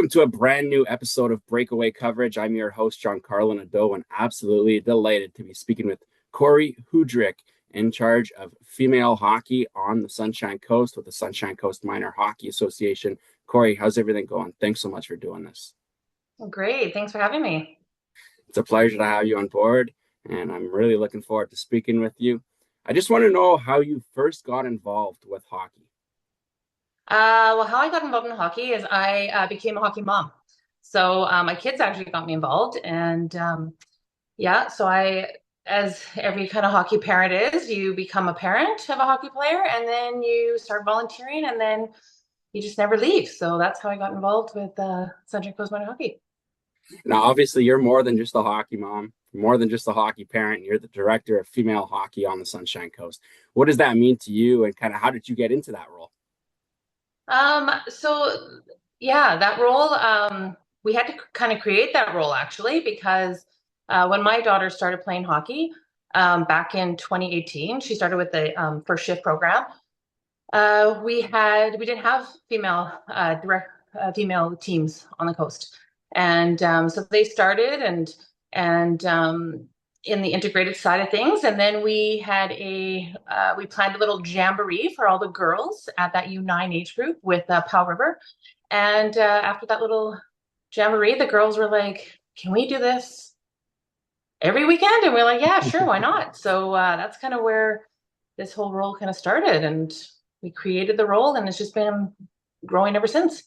Welcome to a brand new episode of Breakaway Coverage. I'm your host, John Carlo Nadeau, and absolutely delighted to be speaking with Kori Hudrick, in charge of female hockey on the Sunshine Coast with the Sunshine Coast Minor Hockey Association. Kori, how's everything going? Thanks so much for doing this. Great. Thanks for having me. It's a pleasure to have you on board, and I'm really looking forward to speaking with you. I just want to know how you first got involved with hockey. Well, how I got involved in hockey is I became a hockey mom. So my kids actually got me involved. And yeah, so as every kind of hockey parent is, you become a parent of a hockey player and then you start volunteering and then you just never leave. So that's how I got involved with Sunshine Coast Minor Hockey. Now, obviously, you're more than just a hockey mom, more than just a hockey parent. You're the director of female hockey on the Sunshine Coast. What does that mean to you, and kind of how did you get into that role? So yeah, that role, we had to kind of create that role actually, because when my daughter started playing hockey back in 2018, she started with the first shift program. We didn't have female teams on the coast, and so they started and in the integrated side of things, and then we planned a little jamboree for all the girls at that U9 age group with Powell River, and after that little jamboree, the girls were like, "Can we do this every weekend?" And we're like, "Yeah, sure, why not?" So that's kind of where this whole role kind of started, and we created the role, and it's just been growing ever since.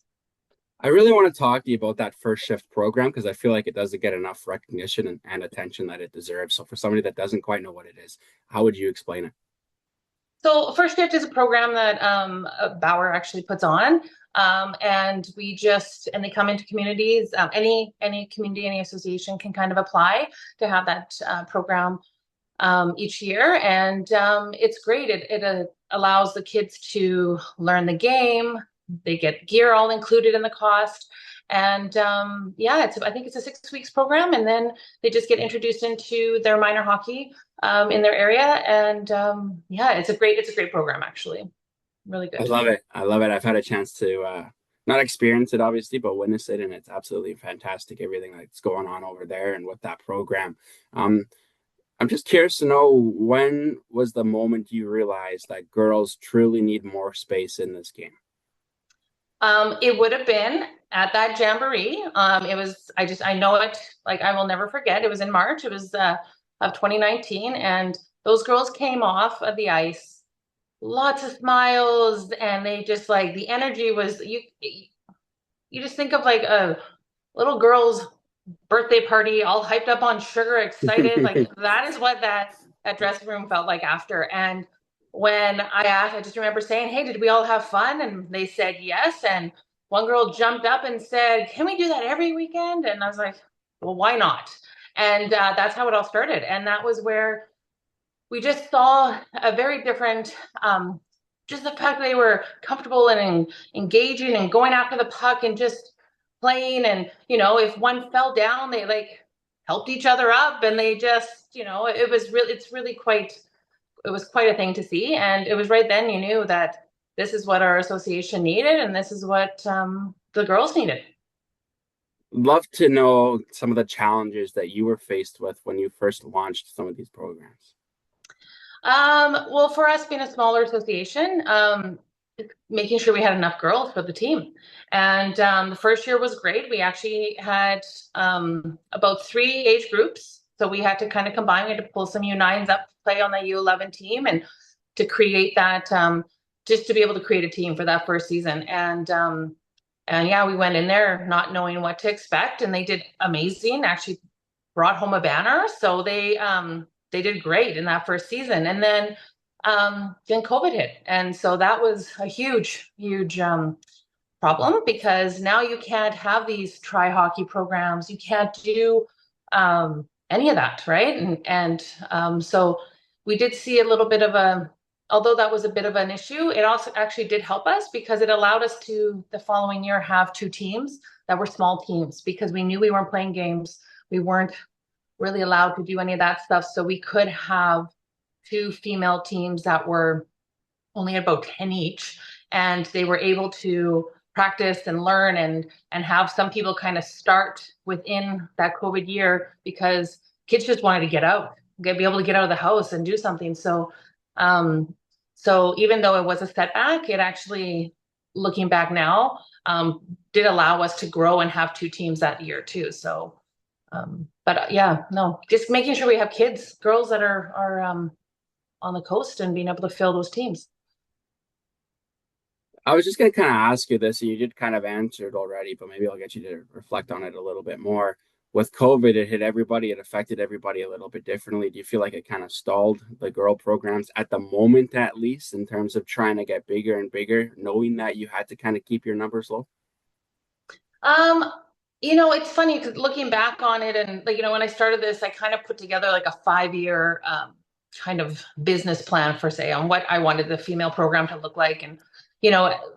I really want to talk to you about that first shift program because I feel like it doesn't get enough recognition and attention that it deserves. So, for somebody that doesn't quite know what it is, how would you explain it? So First Shift is a program that Bauer actually puts on, and they come into communities. Any community, any association can kind of apply to have that program each year, and it's great. It allows the kids to learn the game. They get gear all included in the cost, and yeah, I think it's a 6 weeks program, and then they just get introduced into their minor hockey in their area, and yeah, it's a great program actually, really I good. love it. I love it. I've had a chance to not experience it, obviously, but witness it, and it's absolutely fantastic. Everything that's going on over there and with that program. Um, I'm just curious to know, when was the moment you realized that girls truly need more space in this game? It would have been at that jamboree. It was, I know it, like I will never forget. It was in March. It was of 2019, and those girls came off of the ice, lots of smiles, and they just like the energy was you. You just think of like a little girl's birthday party, all hyped up on sugar, excited. Like that is what that dressing room felt like after. And when I asked, I just remember saying, "Hey, did we all have fun?" And they said yes. And one girl jumped up and said, "Can we do that every weekend?" And I was like, "Well, why not?" And that's how it all started. And that was where we just saw a very different. Just the fact that they were comfortable and engaging and going after the puck and just playing, and if one fell down, they like helped each other up, and they just it was quite a thing to see, and it was right then you knew that this is what our association needed, and this is what the girls needed. Love to know some of the challenges that you were faced with when you first launched some of these programs. Well, for us being a smaller association, making sure we had enough girls for the team. And the first year was great. We actually had about 3 age groups. So we had to kind of combine. We had to pull some U9s up to play on the U11 team and to create that, just to be able to create a team for that first season. And yeah, we went in there not knowing what to expect, and they did amazing. Actually brought home a banner. So they did great in that first season. And then COVID hit. And so that was a huge problem, because now you can't have these try hockey programs. You can't do any of that, right? And so we did see a little bit of although that was a bit of an issue, it also actually did help us, because it allowed us to the following year have 2 teams that were small teams, because we knew we weren't playing games. We weren't really allowed to do any of that stuff. So we could have 2 female teams that were only about 10 each, and they were able to practice and learn and have some people kind of start within that COVID year because kids just wanted to get out, be able to get out of the house and do something. Um, so even though it was a setback, it actually, looking back now, did allow us to grow and have two teams that year too. So, but yeah, no, just making sure we have kids, girls that are on the coast and being able to fill those teams. I was just going to kind of ask you this, and you did kind of answer it already, but maybe I'll get you to reflect on it a little bit more. With COVID, it hit everybody, it affected everybody a little bit differently. Do you feel like it kind of stalled the girl programs at the moment, at least, in terms of trying to get bigger and bigger, knowing that you had to kind of keep your numbers low? Um, it's funny because looking back on it and like, when I started this, I kind of put together like a 5 year kind of business plan for say on what I wanted the female program to look like. And,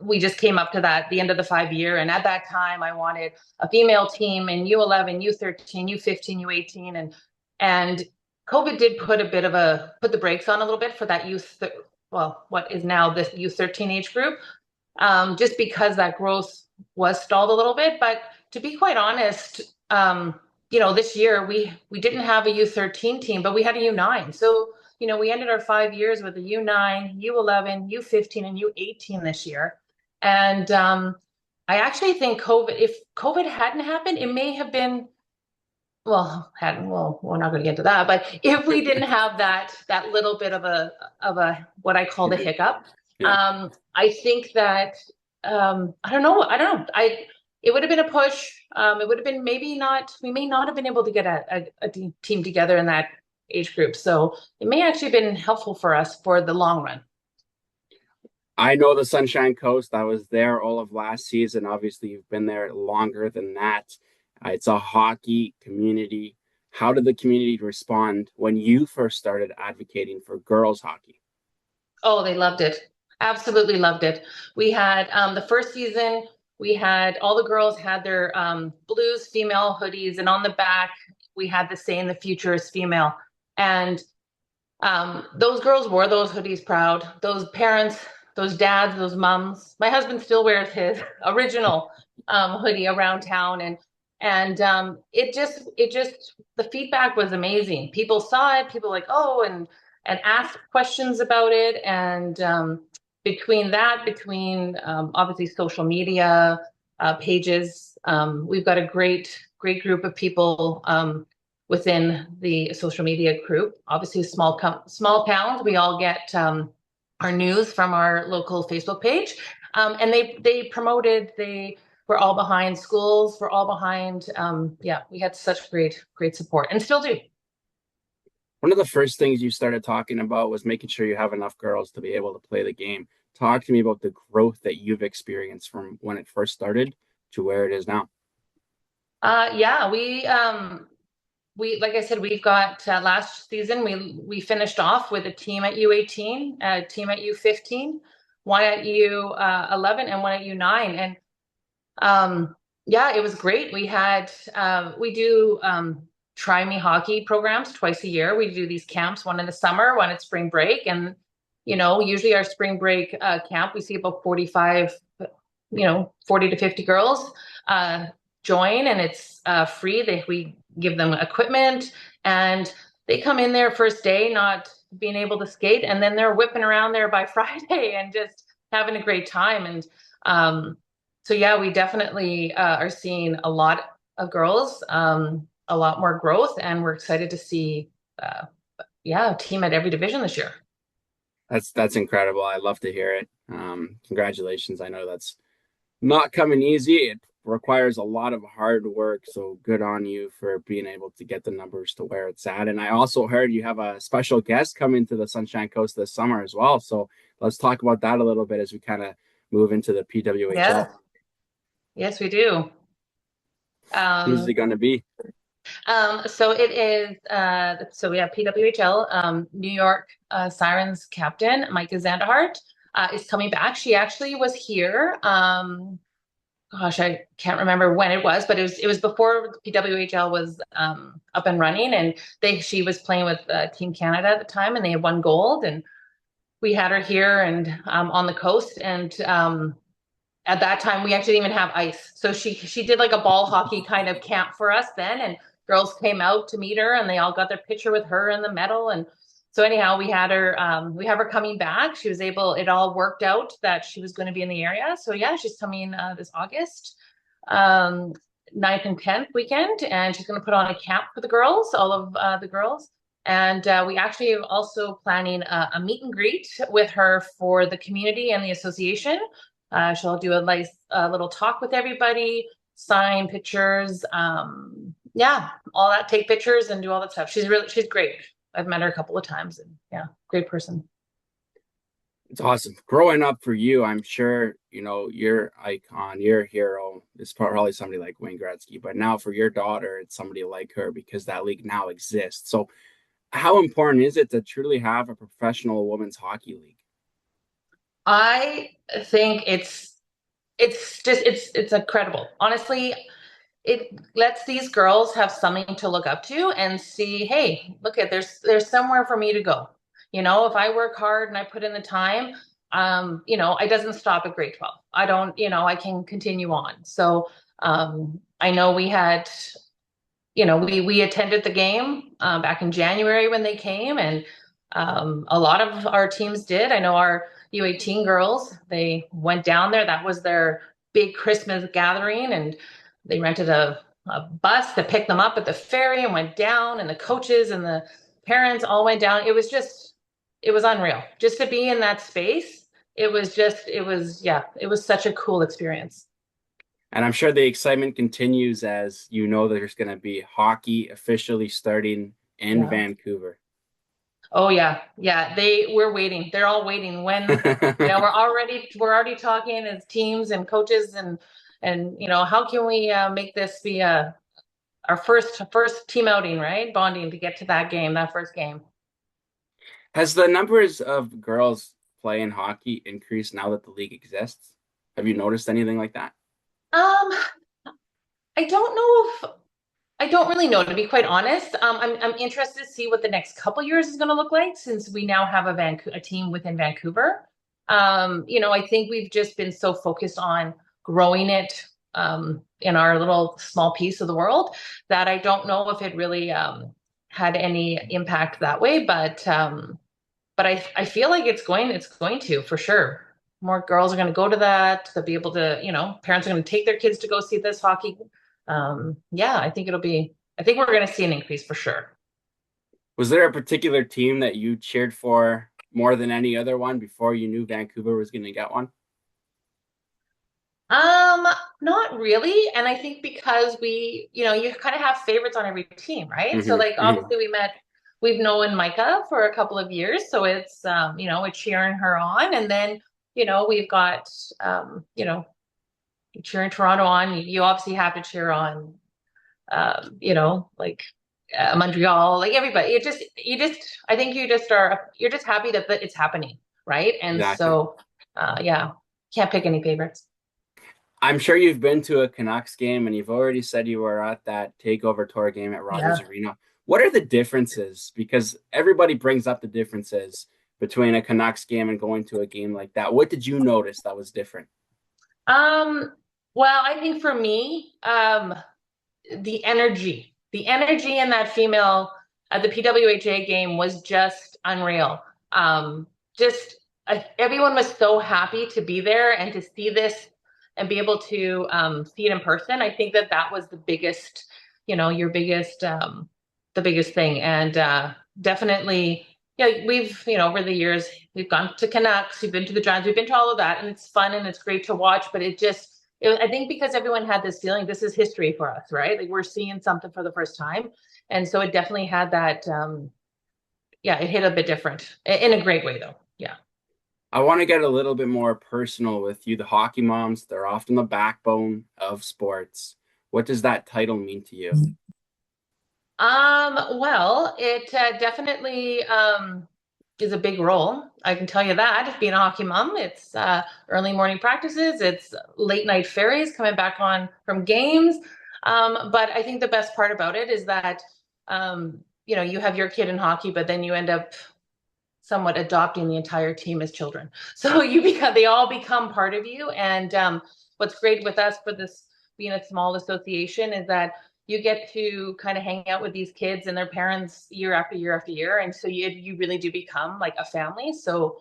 we just came up to that the end of the 5 year. And at that time I wanted a female team in U11, U13, U15, U18. And COVID did put the brakes on a little bit for that what is now this U13 age group. Just because that growth was stalled a little bit. But to be quite honest, this year we didn't have a U13 team, but we had a U9. So, we ended our 5 years with a U9, U11, U15, and U18 this year. And I actually think if COVID hadn't happened, it may have been, we're not going to get into that, but if we didn't have that little bit of a what I call the hiccup, Yeah. I think that I don't know. It would have been a push. It would have been maybe not. We may not have been able to get a team together in that age group. So it may actually have been helpful for us for the long run. I know the Sunshine Coast. I was there all of last season. Obviously, you've been there longer than that. It's a hockey community. How did the community respond when you first started advocating for girls hockey? Oh, they loved it. Absolutely loved it. We had the first season, we had all the girls had their blues female hoodies, and on the back, we had the saying, the future is female. And those girls wore those hoodies proud. Those parents, those dads, those moms. My husband still wears his original hoodie around town, and it just the feedback was amazing. People saw it. People were like, oh, and asked questions about it. And between obviously social media pages, we've got a great group of people within the social media group. Obviously, small towns, we all get our news from our local Facebook page, and they promoted. They were all behind schools. We're all behind. We had such great support, and still do. One of the first things you started talking about was making sure you have enough girls to be able to play the game. Talk to me about the growth that you've experienced from when it first started to where it is now. Yeah, we like I said, we've got last season we finished off with a team at U18, a team at U15, one at U11, and one at U9, and yeah, it was great. We do try me hockey programs twice a year. We do these camps, one in the summer, one at spring break, and usually our spring break camp, we see about 45, 40 to 50 girls join, and it's free. We give them equipment, and they come in there first day not being able to skate, and then they're whipping around there by Friday and just having a great time. And so yeah, we definitely are seeing a lot of girls, a lot more growth, and we're excited to see a team at every division this year. That's incredible. I love to hear it. Congratulations. I know that's not coming easy. It requires a lot of hard work. So good on you for being able to get the numbers to where it's at. And I also heard you have a special guest coming to the Sunshine Coast this summer as well. So let's talk about that a little bit as we kind of move into the PWHL. Yeah. Yes, we do. Who's it going to be? So it is, we have PWHL, New York Sirens captain, Micah Zandahart, is coming back. She actually was here. Gosh, I can't remember when it was, but it was before PWHL was up and running, and she was playing with Team Canada at the time, and they had won gold, and we had her here and on the coast, and at that time we actually didn't even have ice. So she did like a ball hockey kind of camp for us then, and girls came out to meet her and they all got their picture with her and the medal. And so anyhow, we have her coming back. She was able, it all worked out that she was going to be in the area. So yeah, she's coming this August, um, 9th and 10th weekend, and she's going to put on a camp for the girls, all of the girls. And we actually are also planning a meet and greet with her for the community and the association. She'll do a nice little talk with everybody, sign pictures, yeah, all that, take pictures and do all that stuff. She's great. I've met her a couple of times, and yeah, great person. It's awesome. Growing up for you, I'm sure, your icon, your hero is probably somebody like Wayne Gretzky, but now for your daughter, it's somebody like her because that league now exists. So how important is it to truly have a professional women's hockey league? I think it's incredible. Honestly, it lets these girls have something to look up to and see, hey, look at there's somewhere for me to go. If I work hard and I put in the time, it doesn't stop at grade 12. I don't, I can continue on. So I know we had, we attended the game back in January when they came, and a lot of our teams did. I know our U18 girls, they went down there. That was their big Christmas gathering, and they rented a bus to pick them up at the ferry and went down, and the coaches and the parents all went down. It was unreal just to be in that space. It was such a cool experience. And I'm sure the excitement continues as there's going to be hockey officially starting in Yeah. Vancouver. Oh yeah, yeah. We're waiting. They're all waiting. When we're already talking as teams and coaches, and how can we make this be our first team outing, right? Bonding to get to that first game. Has the numbers of girls playing hockey increased now that the league exists? Have you noticed anything like that? Um, I don't know if I don't really know, to be quite honest. I'm interested to see what the next couple years is going to look like, since we now have a team within Vancouver. I think we've just been so focused on growing it in our little small piece of the world that I don't know if it really had any impact that way. But I feel like it's going to, for sure. More girls are going to go to that. They'll be able to, parents are going to take their kids to go see this hockey. Yeah, I think we're going to see an increase for sure. Was there a particular team that you cheered for more than any other one before you knew Vancouver was going to get one? Um, Not really. And I think because you kind of have favorites on every team, right? So Hmm. like Hmm. obviously we've known Micah for a couple of years, so it's we're cheering her on. And then, we've got cheering Toronto on. You obviously have to cheer on like Montreal, like everybody. I think you're just happy that it's happening, right? And Exactly. so, yeah, can't pick any favorites. I'm sure you've been to a Canucks game and you've already said you were at that takeover tour game at Rogers Yeah. Arena. What are the differences? Because everybody brings up the differences between a Canucks game and going to a game like that. What did you notice that was different? Um, well, I think for me, the energy in that female at the PWHA game was just unreal. Just Everyone was so happy to be there and to see this and be able to see it in person. I think that was the biggest, the biggest thing. And definitely, yeah, we've, over the years, we've gone to Canucks, we've been to the Giants, we've been to all of that, and it's fun and it's great to watch. But I think because everyone had this feeling, this is history for us, right? Like we're seeing something for the first time. And so it definitely had that, yeah, it hit a bit different in a great way, though. Yeah. I want to get a little bit more personal with you. The hockey moms, they're often the backbone of sports. What does that title mean to you? Well, it definitely is a big role. I can tell you that, being a hockey mom. It's early morning practices, it's late night ferries coming back on from games. But I think the best part about it is that you have your kid in hockey, but then you end up somewhat adopting the entire team as children. So they all become part of you. And what's great with us for this being a small association is that you get to kind of hang out with these kids and their parents year after year after year. And so you really do become like a family. So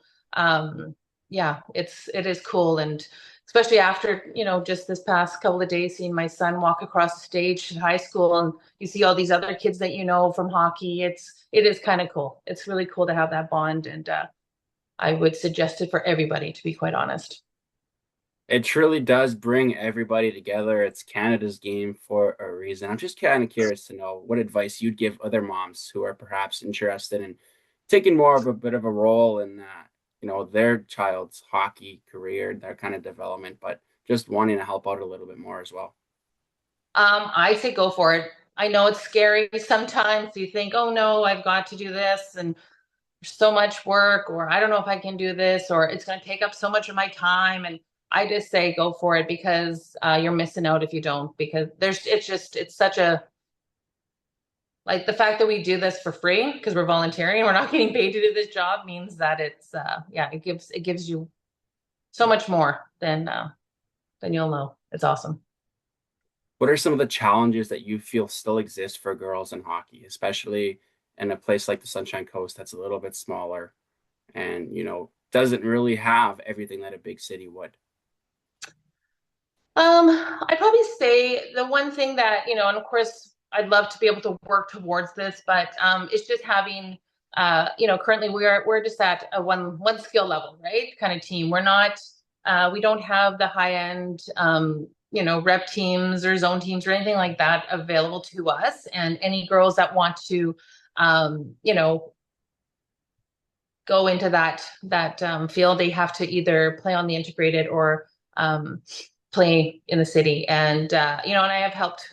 yeah, it is cool. And especially after, just this past couple of days, seeing my son walk across the stage in high school and you see all these other kids that from hockey. It is kind of cool. It's really cool to have that bond. And I would suggest it for everybody, to be quite honest. It truly does bring everybody together. It's Canada's game for a reason. I'm just kind of curious to know what advice you'd give other moms who are perhaps interested in taking more of a bit of a role in their child's hockey career, their kind of development, but just wanting to help out a little bit more as well. I say go for it. I know it's scary sometimes. You think, oh no, I've got to do this, and there's so much work, or I don't know if I can do this, or it's going to take up so much of my time. And I just say go for it, because you're missing out if you don't. Because it's such a, like, the fact that we do this for free because we're volunteering, we're not getting paid to do this job, means that it gives you so much more than you'll know. It's awesome. What are some of the challenges that you feel still exist for girls in hockey, especially in a place like the Sunshine Coast that's a little bit smaller and, doesn't really have everything that a big city would? I'd probably say the one thing that, and of course I'd love to be able to work towards this, but it's just having, currently we're just at a one skill level, right? Kind of team. We're not, we don't have the high end, rep teams or zone teams or anything like that available to us. And any girls that want to, go into that field, they have to either play on the integrated or play in the city. And and I have helped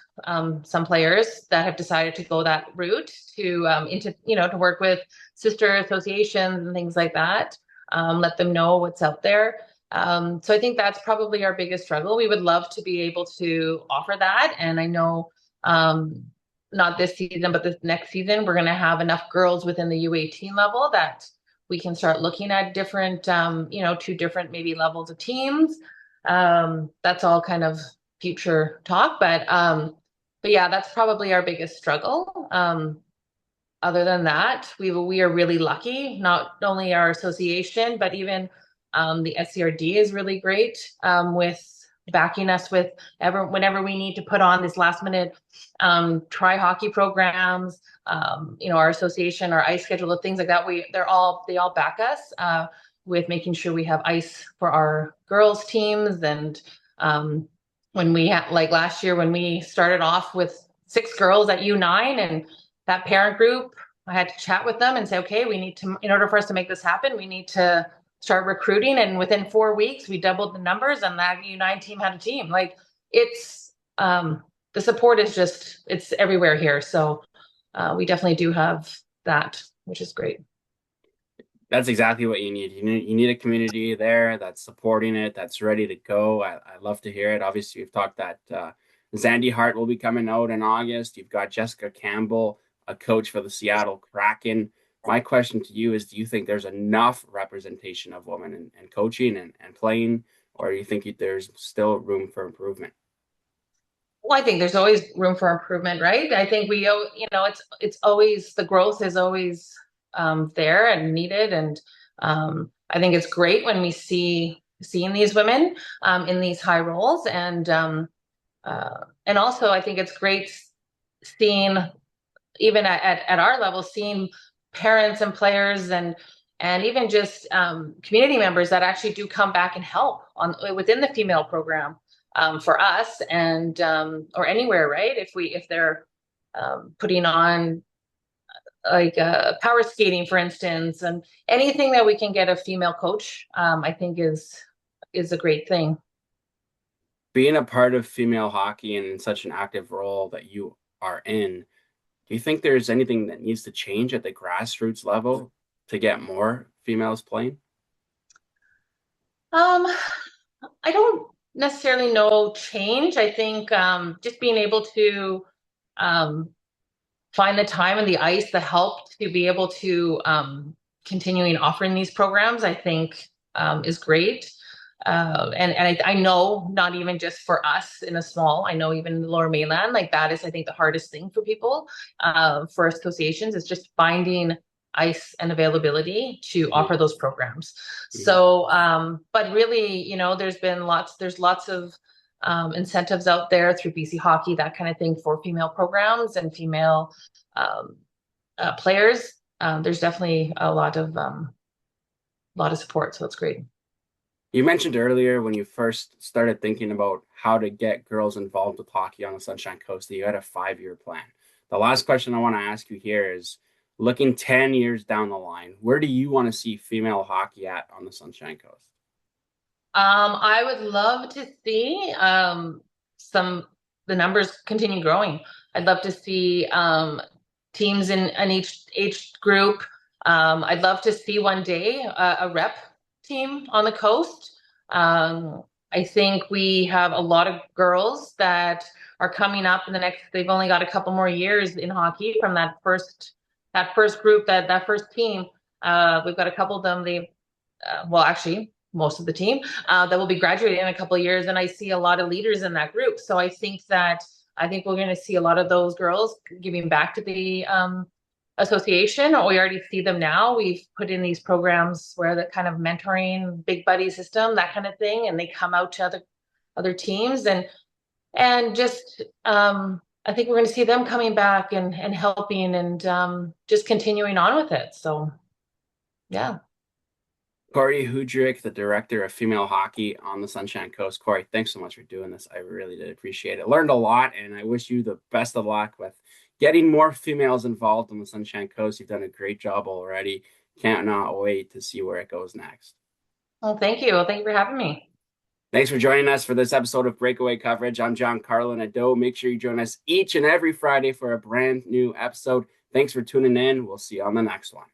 some players that have decided to go that route to to work with sister associations and things like that. Let them know what's out there. So I think that's probably our biggest struggle. We would love to be able to offer that, and I know not this season, but this next season, we're going to have enough girls within the U18 level that we can start looking at different, two different maybe levels of teams. That's all kind of future talk, but yeah, that's probably our biggest struggle. Other than that, we are really lucky. Not only our association, but even the SCRD is really great with backing us with whenever we need to put on this last minute try hockey programs. Our association, our ice schedule, things like that. They all back us with making sure we have ice for our girls teams. And when we had, like last year, when we started off with 6 girls at U9 and that parent group, I had to chat with them and say, okay, we need to, in order for us to make this happen, we need to start recruiting. And within 4 weeks, we doubled the numbers, and that U9 team had a team. Like, it's the support is it's everywhere here. So we definitely do have that, which is great. That's exactly what you need. You need a community there that's supporting it, that's ready to go. I love to hear it. Obviously, we've talked that Zandy Hart will be coming out in August. You've got Jessica Campbell, a coach for the Seattle Kraken. My question to you is, do you think there's enough representation of women in coaching and playing, or do you think there's still room for improvement? Well, I think there's always room for improvement, right? I think it's always, the growth is always there and needed. And I think it's great when we seeing these women in these high roles. And also I think it's great seeing, even at our level, seeing parents and players and even just community members that actually do come back and help within the female program for us, and or anywhere, right? If they're putting on, like, power skating, for instance, and anything that we can get a female coach, I think is a great thing. Being a part of female hockey and in such an active role that you are in, do you think there's anything that needs to change at the grassroots level to get more females playing? Um, I don't necessarily know change. I think just being able to um, find the time and the ice, the help to be able to continuing offering these programs, I think is great. And I know not even just for us in a small, I know even in the Lower Mainland, like that is, I think, the hardest thing for people, for associations, is just finding ice and availability to Mhm. offer those programs. Mhm. So, but really, there's lots of incentives out there through BC Hockey, that kind of thing, for female programs and female um, players. There's definitely a lot of support, so it's great. You mentioned earlier when you first started thinking about how to get girls involved with hockey on the Sunshine Coast that you had a 5-year plan. The last question I want to ask you here is looking 10 years down the line, where do you want to see female hockey at on the Sunshine Coast? I would love to see some the numbers continue growing. I'd love to see teams in each age group. I'd love to see one day a rep team on the coast. Um, I think we have a lot of girls that are coming up in the next. They've only got a couple more years in hockey from that first group, that first team. We've got a couple of them. Well, actually, most of the team that will be graduating in a couple of years, and I see a lot of leaders in that group. So I think we're going to see a lot of those girls giving back to the association. Or we already see them now. We've put in these programs where the kind of mentoring, big buddy system, that kind of thing, and they come out to other teams, and just I think we're going to see them coming back and helping, and just continuing on with it. So yeah. Kori Hudrick, the director of female hockey on the Sunshine Coast. Kori, thanks so much for doing this. I really did appreciate it. Learned a lot, and I wish you the best of luck with getting more females involved on the Sunshine Coast. You've done a great job already. Can't not wait to see where it goes next. Well, thank you. Well, thank you for having me. Thanks for joining us for this episode of Breakaway Coverage. I'm John Carlin Ado. Make sure you join us each and every Friday for a brand new episode. Thanks for tuning in. We'll see you on the next one.